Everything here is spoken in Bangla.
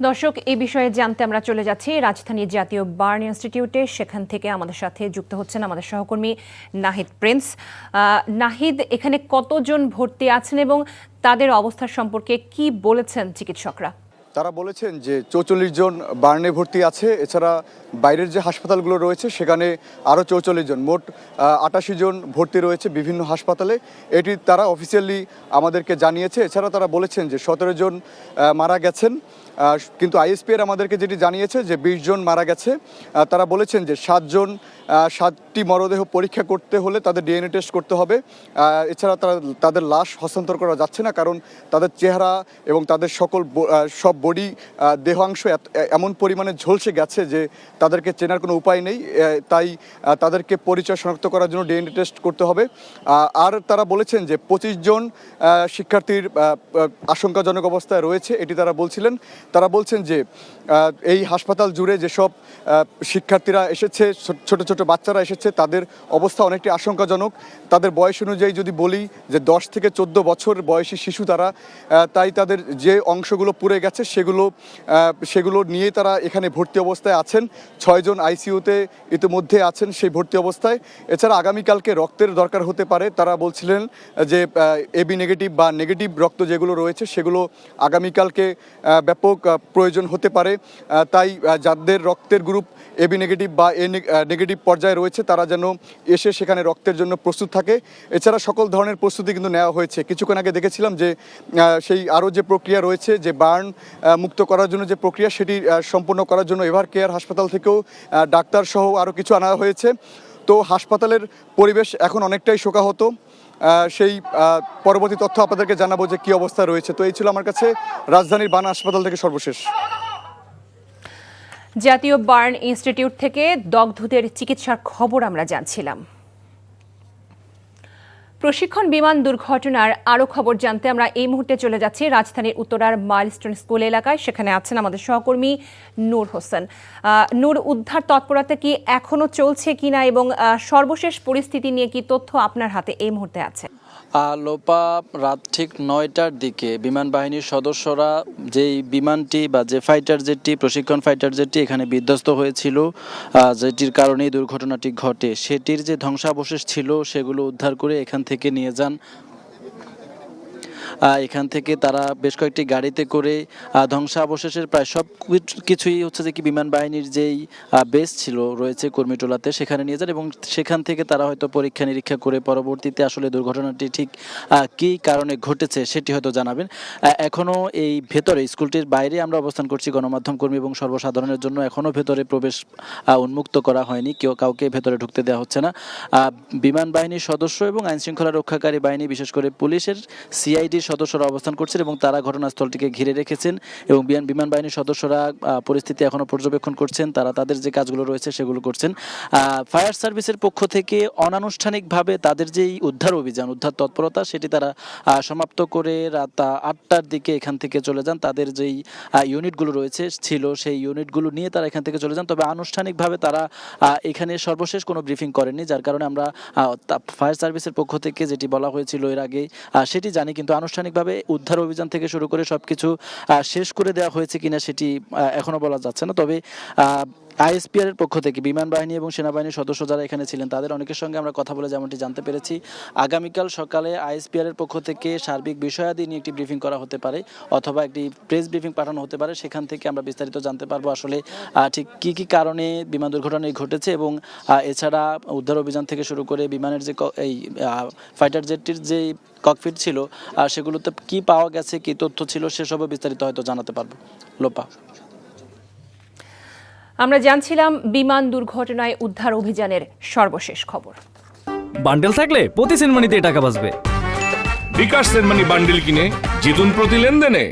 দর্শক, এই বিষয়ে জানতে আমরা চলে যাচ্ছি রাজধানীর জাতীয় বার্ন ইনস্টিটিউটে। সেখান থেকে আমাদের সাথে যুক্ত হচ্ছেন আমাদের সহকর্মী নাহিদ প্রিন্স। নাহিদ, এখানে কতজন ভর্তি আছেন এবং তাদের অবস্থা সম্পর্কে কি বলেছেন চিকিৎসকরা? তারা বলেছেন যে 44 জন বার্নে ভর্তি আছে। এছাড়া বাইরের যে হাসপাতালগুলো রয়েছে সেখানে আরও 44 জন, মোট 88 জন ভর্তি রয়েছে বিভিন্ন হাসপাতালে। এটি তারা অফিসিয়ালি আমাদেরকে জানিয়েছে। এছাড়া তারা বলেছেন যে 17 জন মারা গেছেন, কিন্তু আইএসপিআর আমাদেরকে যেটি জানিয়েছে যে 20 জন মারা গেছে। তারা বলেছেন যে 7টি মরদেহ পরীক্ষা করতে হলে তাদের ডিএনএ টেস্ট করতে হবে। এছাড়া তাদের লাশ হস্তান্তর করা যাচ্ছে না, কারণ তাদের চেহারা এবং তাদের সব বডি দেহাংশ এমন পরিমাণে ঝলসে গেছে যে তাদেরকে চেনার কোনো উপায় নেই। তাই তাদেরকে পরিচয় শনাক্ত করার জন্য ডিএনএ টেস্ট করতে হবে। আর তারা বলেছেন যে 25 জন শিক্ষার্থীর আশঙ্কাজনক অবস্থায় রয়েছে, এটি তারা বলছিলেন। তারা বলছেন যে এই হাসপাতাল জুড়ে যেসব শিক্ষার্থীরা এসেছে, ছোট ছোট বাচ্চারা এসেছে, তাদের অবস্থা অনেকটি আশঙ্কাজনক। তাদের বয়স অনুযায়ী যদি বলি যে 10 থেকে 14 বছর বয়সী শিশু তারা, তাই তাদের যে অংশগুলো পুড়ে গেছে সেগুলো নিয়ে তারা এখানে ভর্তি অবস্থায় আছেন। 6 জন আইসিইউতে ইতিমধ্যে আছেন সেই ভর্তি অবস্থায়। এছাড়া আগামীকালকে রক্তের দরকার হতে পারে। তারা বলছিলেন যে এবি নেগেটিভ বা নেগেটিভ রক্ত যেগুলো রয়েছে সেগুলো আগামীকালকে ব্যাপক প্রয়োজন হতে পারে। তাই যাদের রক্তের গ্রুপ এবি নেগেটিভ বা এ নেগেটিভ পর্যায়ে রয়েছে তারা যেন এসে সেখানে রক্তের জন্য প্রস্তুত থাকে। এছাড়া সকল ধরনের প্রস্তুতি কিন্তু নেওয়া হয়েছে। কিছুক্ষণ আগে দেখেছিলাম যে সেই আরও যে প্রক্রিয়া রয়েছে, যে বার্ন মুক্ত করার জন্য যে প্রক্রিয়া, সেটি সম্পন্ন করার জন্য এভার কেয়ার হাসপাতাল থেকেও ডাক্তার সহ আরও কিছু আনা হয়েছে। তো হাসপাতালের পরিবেশ এখন অনেকটাই শোকাহত। সেই পরবর্তী তথ্য আপনাদেরকে জানাবো যে কী অবস্থা রয়েছে। তো এই ছিল আমার কাছে রাজধানীর বার্ন হাসপাতাল থেকে সর্বশেষ। জাতীয় বার্ন ইনস্টিটিউট থেকে দগ্ধদের চিকিৎসার খবর আমরা জানছিলাম। প্রশিক্ষণ বিমান দুর্ঘটনার আরও খবর জানতে আমরা এই মুহূর্তে চলে যাচ্ছি রাজধানীর উত্তরার মাইলস্টোন স্কুল এলাকায়। সেখানে আছেন আমাদের সহকর্মী নূর হোসেন। নূর, উদ্ধার তৎপরতা কি এখনো চলছে কিনা এবং সর্বশেষ পরিস্থিতি নিয়ে কি তথ্য আপনার হাতে এই মুহূর্তে আছে? লোপা, রাত ঠিক 9টার দিকে বিমান বাহিনীর সদস্যরা যেই বিমানটি বা যে ফাইটার জেটটি, প্রশিক্ষণ ফাইটার জেটটি এখানে বিধ্বস্ত হয়েছিল, যেটির কারণেই দুর্ঘটনাটি ঘটে, সেটির যে ধ্বংসাবশেষ ছিল সেগুলো উদ্ধার করে এখান থেকে নিয়ে যান। এখান থেকে তারা বেশ কয়েকটি গাড়িতে করে ধ্বংসাবশেষের প্রায় সব কিছুই হচ্ছে যে কি বিমান বাহিনীর যেই বেস ছিল রয়েছে কর্মীটোলাতে, সেখানে নিয়ে যান এবং সেখান থেকে তারা হয়তো পরীক্ষা নিরীক্ষা করে পরবর্তীতে আসলে দুর্ঘটনাটি ঠিক কী কারণে ঘটেছে সেটি হয়তো জানাবেন। এখনও এই ভেতরে স্কুলটির বাইরে আমরা অবস্থান করছি, গণমাধ্যম কর্মী এবং সর্বসাধারণের জন্য এখনও ভেতরে প্রবেশ উন্মুক্ত করা হয়নি, কাউকে ভেতরে ঢুকতে দেওয়া হচ্ছে না। বিমান বাহিনীর সদস্য এবং আইনশৃঙ্খলা রক্ষাকারী বাহিনী, বিশেষ করে পুলিশের সিআইডি সদস্যরা অবস্থান করছেন এবং তারা ঘটনাস্থলটিকে ঘিরে রেখেছেন এবং বিমান বাহিনীর সদস্যরা পরিস্থিতি এখনো পর্যবেক্ষণ করছেন। তারা তাদের যে কাজগুলো রয়েছে সেগুলো করছেন। ফায়ার সার্ভিসের পক্ষ থেকে অনানুষ্ঠানিকভাবে তাদের যেই উদ্ধার অভিযান, উদ্ধার তৎপরতা, সেটি তারা সমাপ্ত করে রাত 8টার দিকে এখান থেকে চলে যান। তাদের যেই ইউনিটগুলো রয়েছে সেই ইউনিটগুলো নিয়ে তারা এখান থেকে চলে যান। তবে আনুষ্ঠানিকভাবে তারা এখানে সর্বশেষ কোনো ব্রিফিং করেননি, যার কারণে আমরা ফায়ার সার্ভিসের পক্ষ থেকে যেটি বলা হয়েছিল এর আগে সেটি জানি, কিন্তু আনুষ্ঠানিকভাবে উদ্ধার অভিযান থেকে শুরু করে সবকিছু শেষ করে দেওয়া হয়েছে কিনা সেটি এখনো বলা যাচ্ছে না। তবে আইএসপিআর এর পক্ষ থেকে বিমান বাহিনী এবং সেনাবাহিনীর সদস্য যারা এখানে ছিলেন তাদের অনেকের সঙ্গে আমরা কথা বলে যেমনটি জানতে পেরেছি, আগামীকাল সকালে আইএসপিআর এর পক্ষ থেকে সার্বিক বিষয়াদি নিয়ে একটি ব্রিফিং করা হতে পারে অথবা একটি প্রেস ব্রিফিং পাঠানো হতে পারে। সেখান থেকে আমরা বিস্তারিত জানতে পারবো আসলে ঠিক কী কারণে বিমান দুর্ঘটনা ঘটেছে এবং এছাড়া উদ্ধার অভিযান থেকে শুরু করে বিমানের যে এই ফাইটার জেটটির যে ককপিট ছিল সেগুলোতে কি পাওয়া গেছে, কি তথ্য ছিল, সেসবও বিস্তারিত হয়তো জানাতে পারবো। লোপা, আমরা জানছিলাম বিমান দুর্ঘটনায় উদ্ধার অভিযানের সর্বশেষ খবর। বান্ডেল থাকলে প্রতি সেনমানিতে টাকা বাঁচবে। বিকাশ সেনমানি বান্ডেল কিনে জিতুন প্রতি লেনদেনে।